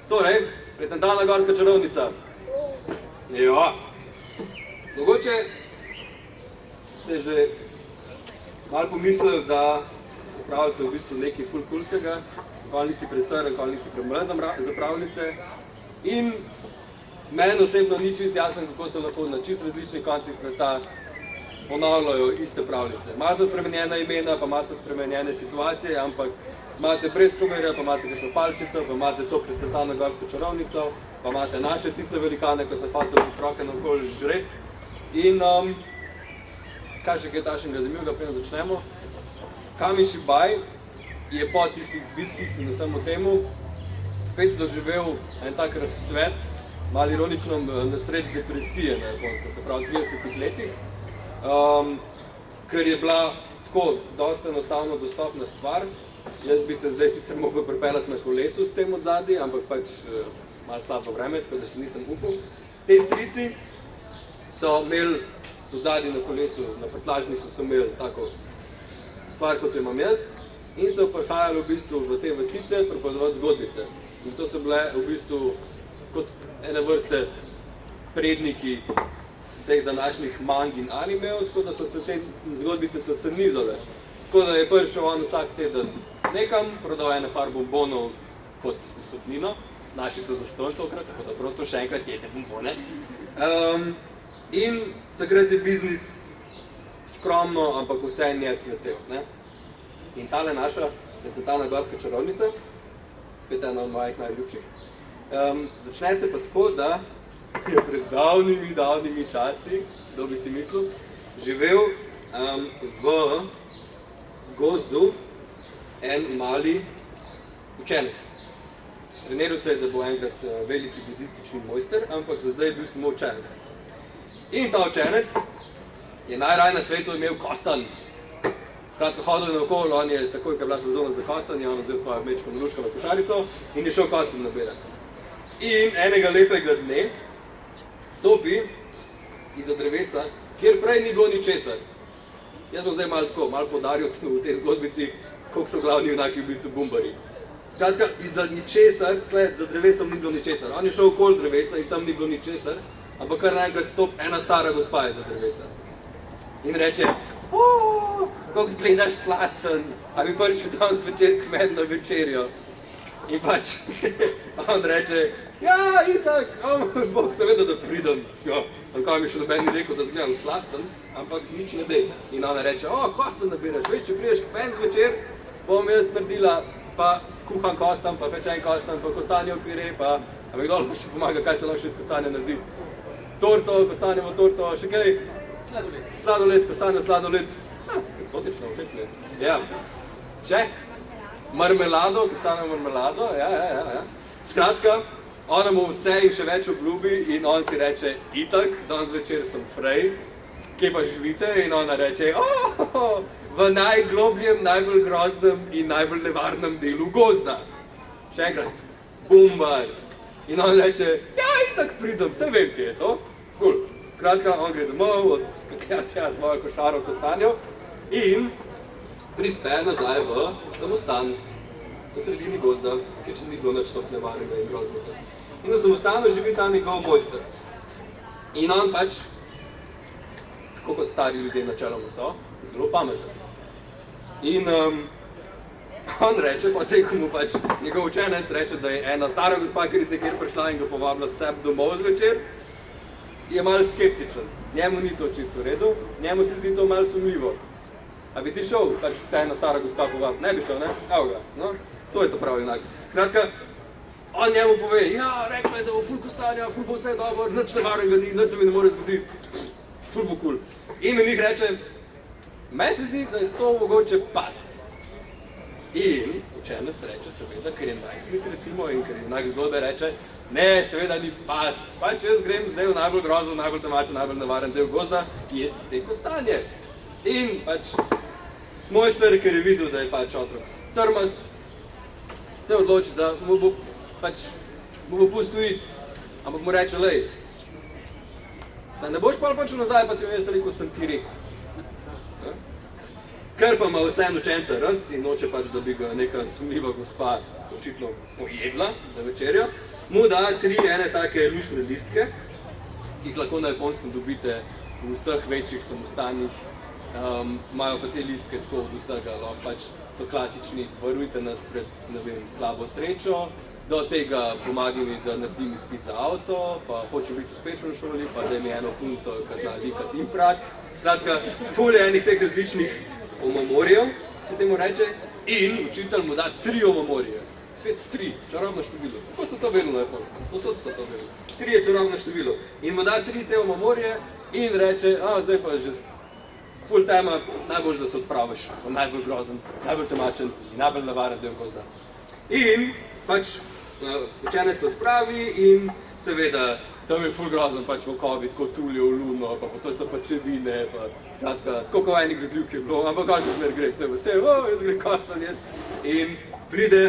Torej, pretentana gorska čarovnica. Ja. Mogoče ste že malo pomislili, da so pravljice v bistvu nekaj ful kulskega, nikoli nisi prestojen, nikoli nisi premlad za pravljice. In meni osebno ni čisto jasno, kako se lahko na čisto različnih koncih sveta ponavljajo iste pravljice. Malo so spremenjena imena, pa malo so spremenjene situacije, ampak imate Breskoverja, pa imate kakšno palčico, pa imate to pretentano gorsko čarovnico, pa imate naše tiste velikane, ko se hoteli otroke naokoli žreti. In kaj še kaj tašnega zanimivega, preden začnemo. Kamishibai je po tistih zvitkih in vsemu temu spet doživel en tak razcvet, malo ironično nasred depresije na Japonskem, se pravi v 30 letih, ker je bila tako dosta enostavno dostopna stvar. Jaz bi se zdaj sicer mogel pripeljati na kolesu s tem odzadaj, ampak pač malo slabo vreme, tako da se nisem upal. Te strici so imeli odzadaj na kolesu, na prtlažniku so imeli tako stvar, kot jo imam jaz, in so prihajali v bistvu v te vasice pripovedovati zgodbice. In to so bile v bistvu kot ene vrste predniki teh današnjih mang in animejev, tako da so se te zgodbice so se nizale. Tako da je prišel on vsak teden nekam, prodal ene par bombonov kot vstopnino, naši so zastonj tokrat, tako da prosim še enkrat jete bombone. In takrat je biznis skromno, ampak vse nje cvetel. In tale naša pretentana gorska čarovnica, spet ena od mojih najljubših, začne se pa tako, da je pred davnimi časi, kdo bi si mislil, živel v gozdu en mali učenec. Treniral se je, da bo enkrat veliki budistični mojster, ampak za zdaj je bil samo učenec. In ta učenec je najraje na svetu imel kostan. Skratka, hodil naokoli, on je takoj, ko je bila sezona za kostan, je on vzel svojo mečko naluškano košarico in je šel kostan nabirati. In enega lepega dne stopi izza drevesa, kjer prej ni bilo ničesar. Jaz bom zdaj malo podaril v tej zgodbici, koliko so glavni junaki v bistvu bumbari. Skratka, izza ničesar, za drevesom ni bilo ničesar. On je šel okoli drevesa in tam ni bilo ničesar, ampak kar naenkrat stop ena stara gospa je za drevesa. In reče, kako zgledaš slasten, a bi prišel danes večer k meni na večerjo. In pač, on reče, ja, itak, bog seveda, da pridem. On kao mi še noben ni rekel, da zgledam slasten, ampak nič ne dej. In ona reče, kostan nabiraš, veš, če prideš k meni zvečer, bom jaz naredila, pa kuhan kostan, pa pečen kostan, pa kostanjev pire, pa a mi kdo pa še pomaga, kaj se lahko še iz kostanja naredi. Torto, kostanjevo torto, še kaj? Sladoled, kostanjev sladoled. Eksotično, všeč mi je. Ja. Še? Marmelado, kostanjevo marmelado, ja. Skratka, ona mu vse in še več obljubi in on si reče, itak, danes večer sem frej, kje pa živite? In ona reče, v najglobljem, najbolj groznem in najbolj nevarnem delu gozda. Še enkrat, bumbar. In on reče, ja, itak pridem, vse vem, kje je to. Cool. Skratka, on gre domov, odskakljati svojo košaro kostanjo in prispe nazaj v samostan na sredini gozda, kjer še ni bilo nič top nevarnega in groznega. In v samostanu živi ta njegov mojster. In on pač, tako kot stari ljudje načeloma so, zelo pameten. In on reče, potem ko mu pač njegov učenec reče, da je ena stara gospa, ki je iz nekjer prišla in ga povabila s sebi domov zvečer, je malo skeptičen. Njemu ni to čisto v redu, njemu se zdi to malo sumljivo. A bi ti šel, pač ta ena stara gospa povabila? Ne bi šel, ne? Evo ga, no, to je to pravi enak. Skratka, on njemu pove, ja, rekla je, da bo ful kostanja, ful bo vse dobro, nič nevarnega ni, nič se mi ne more zgoditi, ful bo kul. In njih reče, meni se zdi, da je to mogoče past. In učenec reče, seveda, ker je najstnik recimo in ker je enak zgodbe reče, ne, seveda ni past, pač jaz grem zdaj v najbolj grozen, najbolj temačen, najbolj nevaren del gozda, jest te kostanje. In pač mojster, ker je videl, da je pač otrok trmast, se odloči, da mu bo pustil iti, ampak mu reče, lej, da ne boš pol počel nazaj, pa ti jaz rekel, sem ti rekel. Ker pa ima vseeno učenca rad in noče pač, da bi ga neka sumljiva gospa očitno pojedla za večerjo, mu da 3 ene take lušne listke, ki jih lahko na Japonskem dobite v vseh večjih samostanih. Imajo pa te listke tako od vsega, pač so klasični, varujte nas pred, ne vem, slabo srečo, do tega pomagaj mi, da naredim izpit za avto, pa hočem biti uspešen v šoli, pa daj mi eno punco, ki zna likati in prati. Skratka, ful je enih teh različnih omamorijev, se temu reče, in učitelj mu da 3 omamorije. Svet 3, čarobno število. Kako so to vedeli na Japonskem? Posod so to vedeli. 3 je čarobno število. In mu da 3 te omamorije in reče, zdaj pa že ful tema, najbolj, da se odpraviš v najbolj grozen, najbolj temačen in najbolj nevaren del gozda. In pač učenec se odpravi in seveda tam je ful grozen, pač volkovi tako tulijo v luno, pa posod so pačevine, pa skratka, tako kot eni grozljivki je bilo, ampak on še zmer gre, vse, jaz gre kostan, jaz. In pride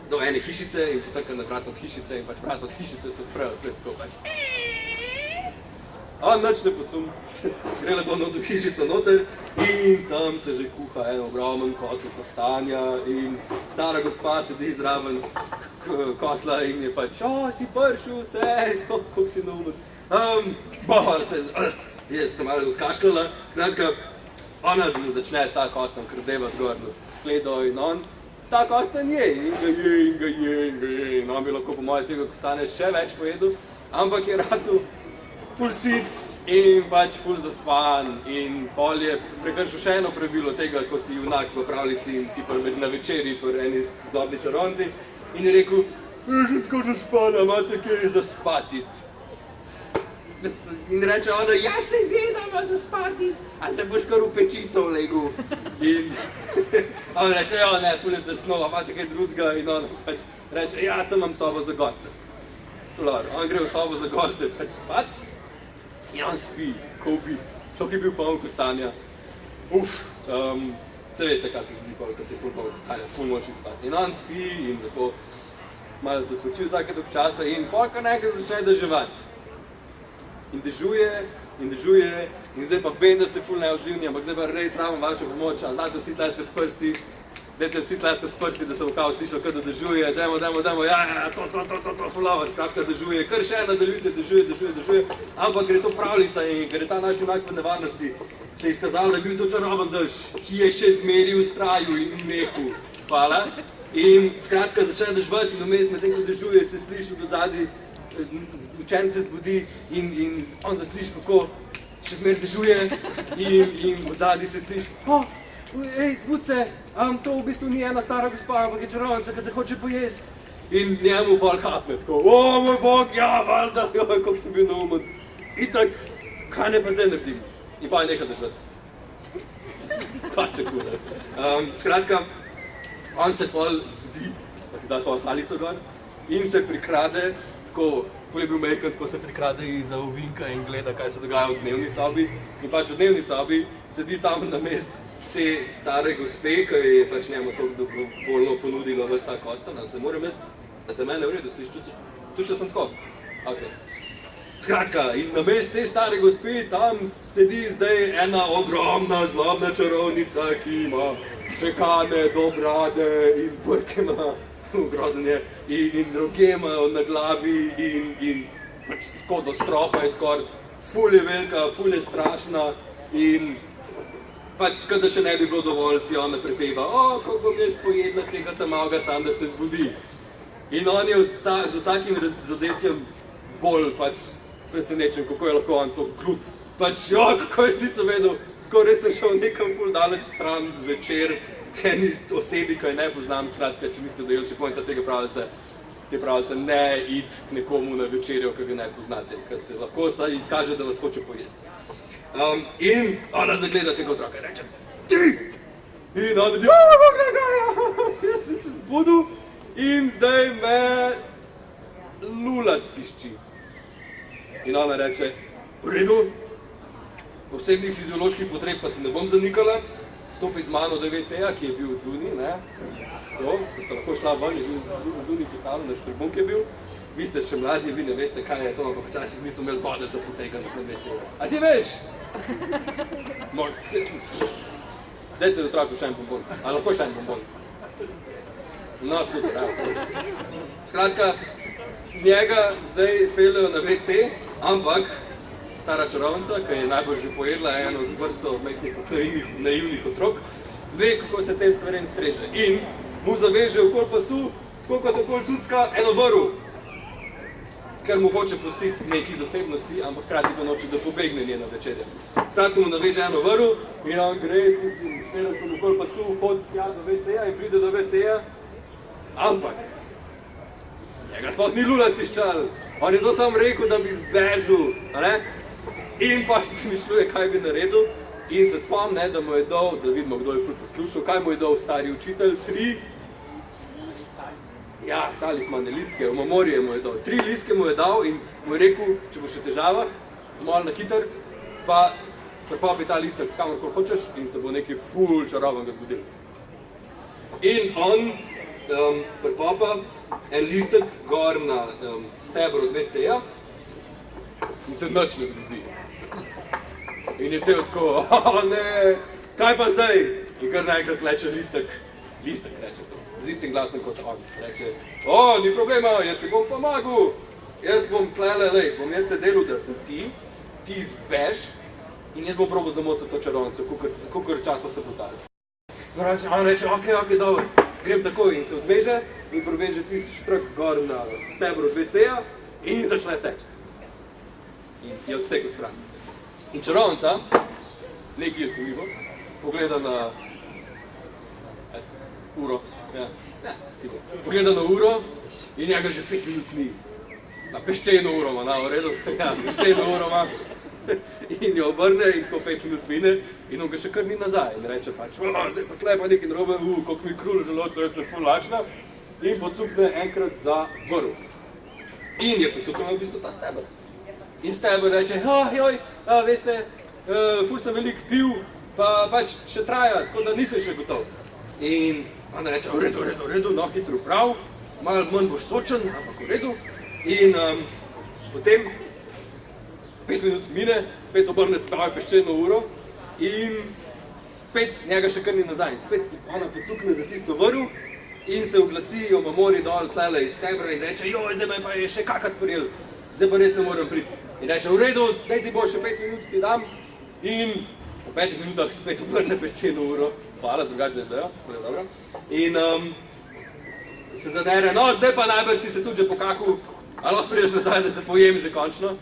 do ene hišice in potrka na vrat od hišice in pač vrat od hišice se odprejo spet tako pač. On nič ne posum, gre lepo v hišico noter in tam se že kuha en ogromen kotel kostanja in stara gospa sedi zraven kotla in je pač, si pršel vse, koliko si neumen. Jaz sem malo odkašljala, skratka, ona začne ta kostan krdevati gor na skledo in on ta kostan je in ga je in on bi lahko po moje tega kostane še več pojedel, ampak je radu ful sit in pač ful zaspan in pol je prekršil še eno pravilo tega, ko si junak v pravljici in si na večeri pri eni zlobni čarovnici in je rekel, že tako zaspana, imate kaj za spatit. In reče ona, ja se vedem za spatit, a se boš kar v pečico vlegel. In on reče, ne, ful je tesno, imate kaj drugega in on pač reče, ja, tam imam sobo za goste. On gre v sobo za goste pač spat. In on spi, ko ubit, to ki je bil poln kostanja. Se veste, kaj se zdi, ko se je ful poln kostanja, ful moč iti spat. In on spi in zato malo se spoči vsake dolg časa in polka nekaj začne deževati. In dežuje, in zdaj pa vem, da ste ful neodzivni, ampak zdaj pa res rabim vašo pomoč, ali dajte vsi tleskati s prsti, da se bo kao slišal, kaj da dežuje, dajmo, to fulava, skratka dežuje, kar še nadaljujte, dežuje, ampak gre to pravljica in ker je ta naš junak v nevarnosti, se je izkazalo, da je bil to čaroben dež, ki je še zmeri vztrajal in ni nehal. Hvala. In skratka začne deževati in vmes medtem, ko dežuje, se sliši od zadaj, učenec se zbudi in on zasliši, kako še zmer dežuje in od zadaj se sliši, ej, zbud se, to v bistvu ni ena stara gospa, ampak je čarovnica, ki te hoče pojesti. In njemu pol kapne, tako, moj bog, ja, valjda, kako sem bil neumen. Itak, kaj ne pa zdaj naredim? In pa je nekaj držati. Kaj ste kule. Skratka, on se pol zbudi, pa si da svojo halico gor, in se prikrade, tako, pol je bil mehkrat, ko se prikrade iza ovinka in gleda, kaj se dogaja v dnevni sobi. In pač v dnevni sobi sedi tam na mest te stare gospe, ki je pač njemu toliko dobrovoljno ponudila ves ta kostan, a se moram jaz, a se mene v redu sliši tudi? Tu še sem tako? Ok. Skratka, in na mest te stare gospe tam sedi zdaj ena ogromna zlobna čarovnica, ki ima čekane do brade in brke ima, grozen je, in roge imajo na glavi in pač tako do stropa je skoraj, ful je velika, ful je strašna in pač, kada še ne bi bilo dovolj, si ona prepeva, kako bom jaz pojedla tega tamaga, sam da se zbudi. In on je z vsakim zadetjem bolj pač presenečen, kako je lahko on to kljub. Pač, kako jaz nisem vedel, kako res sem šel nekam ful daleč stran zvečer, eni osebi, ki je ne poznam, skratka, če niste dojeli še pointa tega pravljice, te pravljice, ne id k nekomu na večerjo, ki ga ne poznate, ker se lahko izkaže, da vas hoče pojesti. In ona zagleda tega otroka in reče, ti! In ona bi, jaz sem se zbudil in zdaj me lulat tišči. In ona reče, v redu, osebnih fizioloških potreb pa ti ne bom zanikala, stopi z mano do WC-ja, ki je bil v Duni, ne? To, da sta lahko šla ven, je bil v Duni postavljen, na štrbunk je bil. Vi ste še mladi, vi ne veste, kaj je to, ampak včasih niso imeli vode za potegati na WC-ja. A ti veš? Dajte otroku še en bonbon, ali lahko še en bonbon? No, super, ja. Skratka, njega zdaj peljejo na WC, ampak stara čarovnica, ki je najbolj že pojedla eno vrsto naivnih otrok, ve, kako se tem stvarem streže. In mu zaveže okoli pasu, tako kot okoli cucka, eno vrv, ker mu hoče pustiti neki zasebnosti, ampak hkrati pa noče, da pobegne njeno večerja. Skratka mu naveže eno vrv in on gre s tistim šnedancem okoli pasu, hodi tja do WC-ja in pride do WC-ja, ampak njega sploh ni lulat tiščal. On je to sam rekel, da bi zbežal, a ne? In pa se premišljuje, kaj bi naredil in se spomne, da mu je dal, da vidimo, kdo je ful poslušal, kaj mu je dal stari učitelj, 3 talismane listke, v memorije mu je dal, 3 listke mu je dal in mu je rekel, če boš v težavah, zmol na hiter, pa prepopi ta listek kamorkoli hočeš in se bo nekaj ful čarobnega zgodilo. In on prepopa en listek gor na stebr od WC-ja in se nič ne zgodi. In je cel tako, ne, kaj pa zdaj? In kar naenkrat leče listek reče to, z istim glasom kot on. Reče, ni problema, jaz ti bom pomagal, jaz bom tlele, bom jaz se delal, da sem ti zbeš in jaz bom probal zamotiti to čarovnico, kolikor časa se bo dal. On reče, ok, dobro, grem takoj in se odveže in proveže tisti štrk gor na stebru od WC-ja in začne teči. In je odstekel stran. In čarovnica, nekaj je sumljivo, pogleda na uro, pogleda na uro in njega že 5 minut ni. Na peščeno uro ima, v redu? Ja, peščeno uro ima. In jo obrne in ko 5 minut mine in on ga še kar ni nazaj. In reče pač, zdaj pa tle pa nekaj narobe, kako mi krul želodca, jaz sem ful lačna. In pocukne enkrat za vrv. In je pocuknil v bistvu ta steber. In steber reče, veste, ful sem veliko pil, pa pač še traja, tako da nisem še gotov. In ona reče, v redu, no hitro prav, malo manj boš sočen, ampak v redu. In potem 5 minut mine, spet obrne spravi peščeno uro in spet njega še kar ni nazaj. Spet ona pocukne za tisto vrv in se oglasi o memori dol tlele iz stebra in reče, zdaj me pa je še kakat prijel, zdaj pa res ne morem priti. In reče, v redu, daj ti bo še 5 minut ti dam in po 5 minutah spet obrne peščeno uro. Hvala, drugače zdaj, vse je dobro. In se zadere, zdaj pa najbrž si se tudi že pokakal, ali lahko priješ nazaj, da te pojem že končno.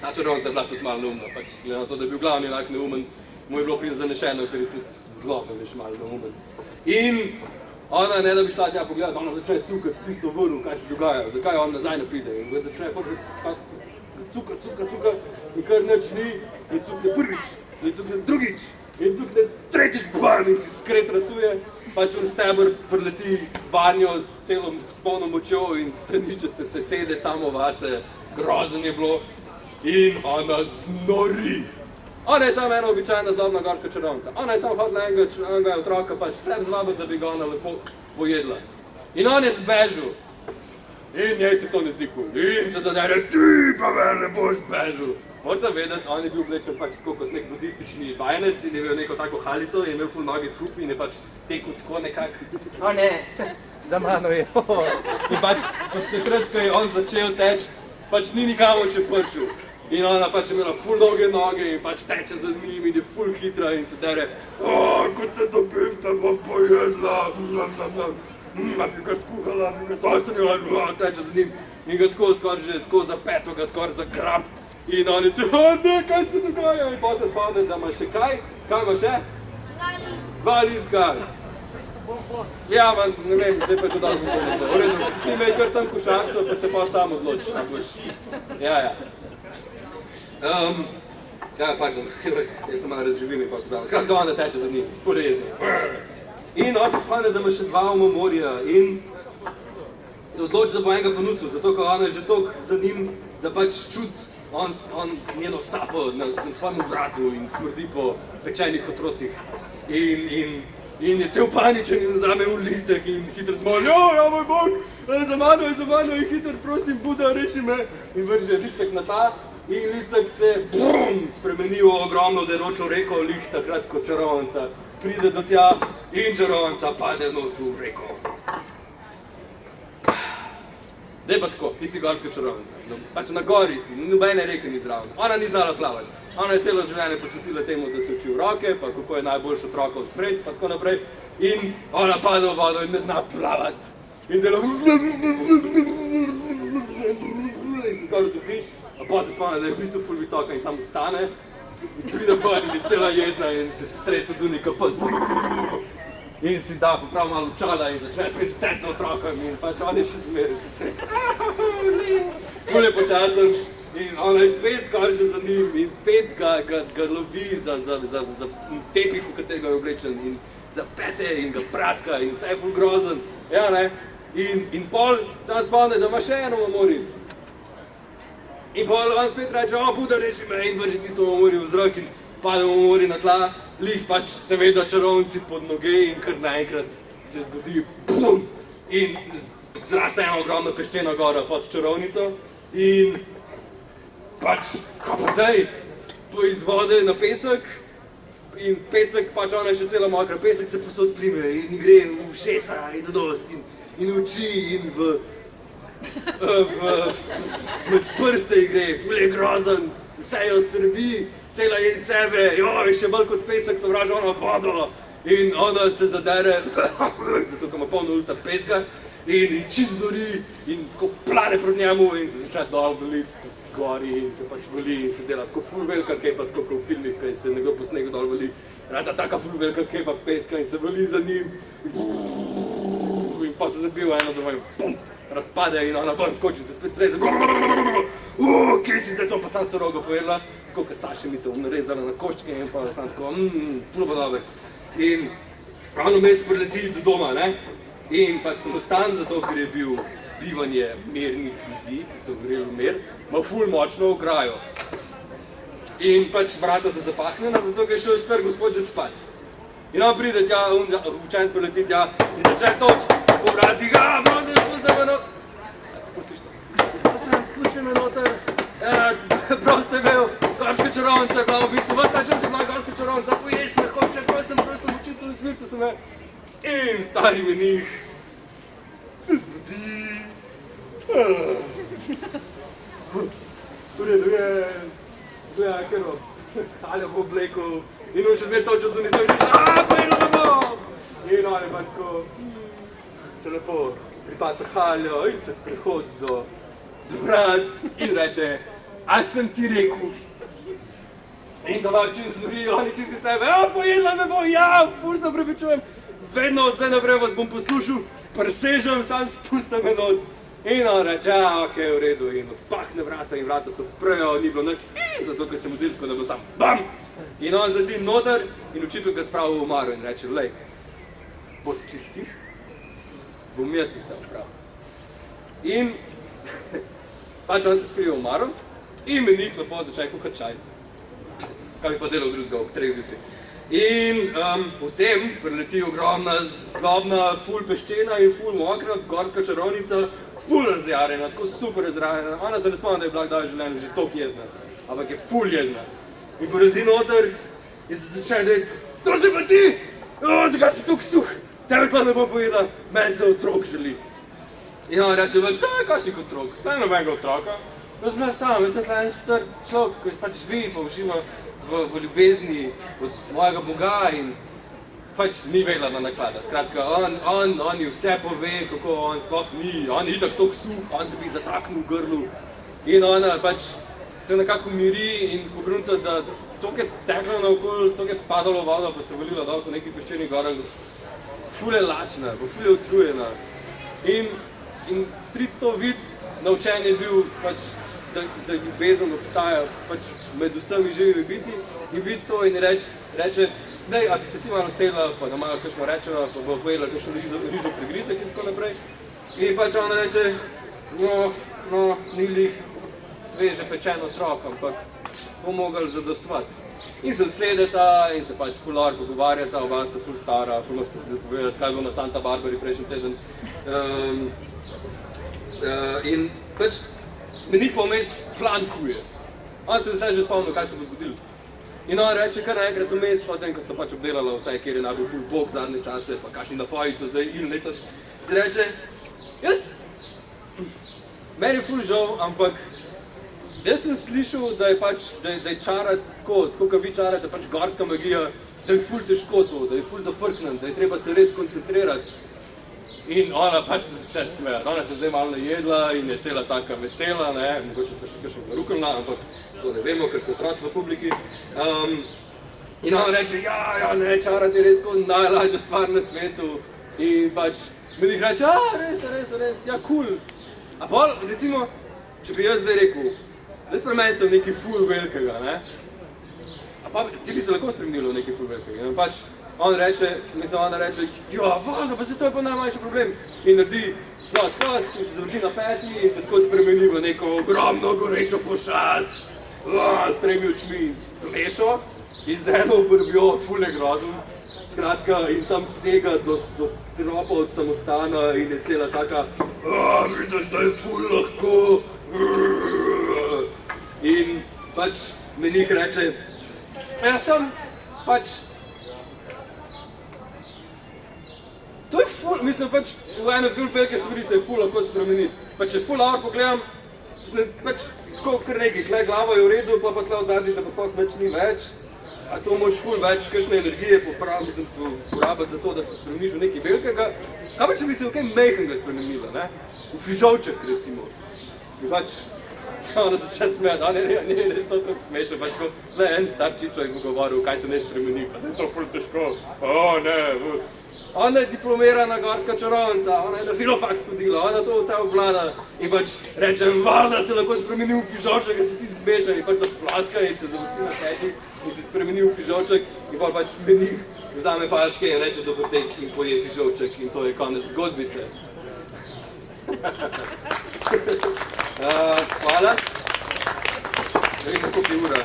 Ta čarovnica je bila tudi malo neumna, pač glede na to, da je bil glavni enak neumen, mu je bilo prizanešeno, ker je tudi zelo malo neumen. In ona, ne da bi šla tja pogledati, ona začne cukati tisto vrv, kaj se dogaja, zakaj on nazaj ne pride. In začne cuka, in kar nič ni, in cukne prvič, in cukne drugič, in cukne tretjič bam, in si skret rasuje, pač on steber preleti vanjo s polno močjo in stranišče se sesede samo vase, grozen je bilo. In ona znori. Ona je samo ena običajna zlobna gorska čarovnica. Ona je samo hodila enega otroka pač vsem zvabiti, da bi ga ona lepo pojedla. In on je zbežal. In njej se to ne zdi kul. In se zadere, ti pa ven ne boš zbežal. Morate vedeti, on je bil oblečen pač tako kot nek budistični vajenec in je imel neko tako halico in je imel ful nogi skupaj in je pač tekel tako nekako. Ne, za mano je. In pač od takrat, ko je on začel teči, pač ni nikamor še prišel. In ona pač je imela ful dolge noge in pač teče za njim in je ful hitra in se dere, ko te dobim, te bom pojedla, bi ga skuhala, to sem jo, teče za njim in ga tako skoraj že tako za peto ga skoraj zagrab in on je ne, kaj se dogaja in pa se spomne, da ima še kaj ima še? Dva listka. Ja, man, ne vem, zdaj pa še dolgo povedal. V redu, snimaj kar tam košarco, pa se pa sam odloči. Ja. Ja, pardon, jaz sem malo razživil in pa pozabil. Skratka, ona teče za njim, ful rezno. In on se spomne, da ima še dva umomorja in se odloči, da bo enega ponudil, zato ker ona je že toliko za njim, da pač čuti on njeno sapo na svojem vratu in smrdi po pečenih otrocih. In je cel paničen in vzame v listek in hitro zmoli, ja, moj bog, za mano in hitro, prosim, Buda, reši me. In vrže listek na ta in listek se spremeni v ogromno deročo reko, lih takrat, ko čarovnica pride do tja in čarovnica pade not v reko. Dej pa tako, ti si gorska čarovnica, pač na gori si, nobene reke ni zraven, ona ni znala plavati. Ona je celo življenje posvetila temu, da se uči v roke, pa kako je najboljši otroka odspreti, pa tako naprej. In ona pade v vodo in ne zna plavati. In dela in se skoraj utopi, a pa se spomne, da je v bistvu ful visoka in samo vstane. In pride ven in je cela jezna in se stresa tudi neka pes. In si da poprav malo čala in začne spet steči za otrokom in pač on je še zmeraj. Ful je počasen. In ona je spet skoraj že za njim in spet ga lovi za tepih, v katerega je oblečen in za pete in ga praska in vse je ful grozen. Ja, ne? In pol sam spomne, da ima še eno umomorje. In pol on spet reče, Buda, reši me in vrže tisto umomorje v zrak in pade umomorje na tla. Lih pač seveda čarovnici pod noge in kar naenkrat se zgodi BUM! In zraste ena ogromna peščena gora pod čarovnico in pač, ko pa zdaj, iz vode na pesek in pesek, pač ona je še cela mokra, pesek se posod prime in gre v ušesa in v nos in v oči in med prste gre, ful je grozen, vse jo srbi, cela je iz sebe, joj, še bolj kot pesek sovraža ona vodo in ona se zadere, zato ko ima polno usta peska in čist nori in ko plane proti njemu in se začne dol valiti gori in se pač vali in se dela tako ful velika kepa, tako kot v filmih, kaj se nekdo po snegu dol vali, rada taka ful velika kepa peska in se vali za njim in pa se zabije v eno drvo in pum, razpade in ona ven skoči in se spet treze. Kje si zdaj to pa sam sorogo pojedla? Tako kot Saši mi to narezala na koščke in pa sam tako, ful pa dober. In ravno mes prileti do doma, ne? In pač samostan zato, ker je bil bivanje mirnih ljudi, ki so vreli v mir, ima ful močno ograjo. In pač vrata so zapahnjena, zato ker je šel star gospod že spat. In on pride tja, učenec prileti tja in začne toč po vratih, prosim, spustite me noter. A se ful slišno? Prosim, spustite me noter. Proste bil, gorska čarovnica je bila v bistvu, ta čas je bila gorska čarovnica, pojesti me hoče, prosim, učitelj, smirite se me. In stari menih se zbudi. V redu je, gleda, kero, halja v obleku in on še zmer točno zunaj se že, pojedla me bom! In on je pa tako, se lepo pripasa haljo in se sprehodi do vrat in reče, a sem ti rekel? In to vam čist nori, oni čist iz sebe, pojedla me bom, ful se opravičujem, vedno zdaj naprej vas bom poslušal, presežem, sam spustam me not. In on reče, okej, v redu, in odpahne vrata in vrata se odprejo, ni bilo nič, zato ker sem udil, tako da bo sam BAM! In on zleti noter in učitelj ga spravi v omaro in reče, lej, bodi čistih, bom jaz vse opravil. In pač on se skrije v omaro in menih lepo začne kuhati čaj. Kaj bi pa delal drugega ob 3 zjutraj. In potem prileti ogromna, zlobna, ful peščena in ful mokra, gorska čarovnica, ful razjarjena, tako super razjarjena. Ona se ne spomni, da je bila kdaj v življenju že toliko jezna, ampak je ful jezna. In prileti noter in se začne reči, kdo si pa ti? Zakaj si tukaj suh? Tebe sploh ne bom povedal, meni se otrok želi. In on reče več, kakšnih otrok? Daj nobenega otroka. jaz sem sam, jaz sem tle en star človek, ki pač živi, pa uživa v ljubezni od mojega Boga in pač ni vedela na naklada. Skratka, on ji vse pove, kako on sploh ni, on je itak toliko suh, on se bi zataknil v grlu in ona pač se nekako umiri in pogrunta, da toliko je teklo naokoli, toliko je padalo voda, pa se valila dol po nekih peščenih gorah, ful je lačna, ful je utrujena. In stric to vidi, naučen je bil pač, da ljubezen obstaja pač med vsemi živimi biti in vidi to in reče, daj, a bi se ti malo sedla, pa da malo kakšno rečeva, pa bo pojedla kakšno rižo prigrizek in tako naprej. In pač ona reče, no, ni lih sveže pečen otrok, ampak bo mogel zadostovati. In se usedeta in se pač ful dobro pogovarjata, oba sta ful stara, ful ste si zapovedati, kaj je bilo na Santa Barbari prejšnji teden. In pač menih pa vmes flankuje. On se vse že spomnil, kaj se bo zgodilo. In on reče kar naenkrat vmes, potem, ko sta pač obdelala vse, kjer je najbolj ful bog zadnje čase, pa kakšni napoji so zdaj in letos, se reče, meni je ful žal, ampak jaz sem slišal, da je pač, da je čarati tako kot vi čarate, pač gorska magija, da je ful težko to, da je ful zafrknen, da je treba se res koncentrirati. In ona pač se začne smejati. Ona se zdaj malo najedla in je cela taka vesela, ne, mogoče sta še kakšno narukelna, ampak to ne vemo, ker so otroci v publiki. In ona reče, ne, čarati je res tako najlažja stvar na svetu. In pač menih reče, res, ja, cool. A pol, recimo, če bi jaz zdaj rekel, da spremenil sem nekaj ful velikega, ne? A pa ti bi se lahko spremenilo v nekaj ful velikega. In pač ona reče, valjda, pa se to je pa najmanjši problem. In naredi plas, ki se zavrti na peti in se tako spremeni v neko ogromno gorečo pošast. S 3 očmi in splešo in z eno obrvjo, ful je grozen. Skratka, in tam sega do stropa od samostana in je cela taka, vidiš, da je ful lahko. In pač menih reče, jaz sem pač, to je ful, mislim pač, v ene ful velike stvari se je ful lahko spremeniti. Pa če ful dobro pogledam, pač tako kar nekaj, tle glava je v redu, pa tle od zadnji, da pa sploh več ni več. A to moraš ful več kakšne energije porabiti za to, da se spremeniš v nekaj velikega. Kaj pa če bi se v kaj mehkega spremenila, ne? V fižolček, recimo. In pač, ona začne smejati, ne, res to tako smešno, pač ko le en star čičovek bo govoril, kaj se ne spremeni, pa da je to ful težko. Ona je diplomirana gorska čarovnica, ona je na filofaks hodila, ona to vse obvlada in pač reče, valjda se lahko spremeni v fižolček, da se ti zmeša in pač zaplaska in se zavrti na peti in se spremeni v fižolček in pač menih vzame palčke in reče dober tek in poje fižolček in to je konec zgodbice. Hvala. Ne vem, kako je ura.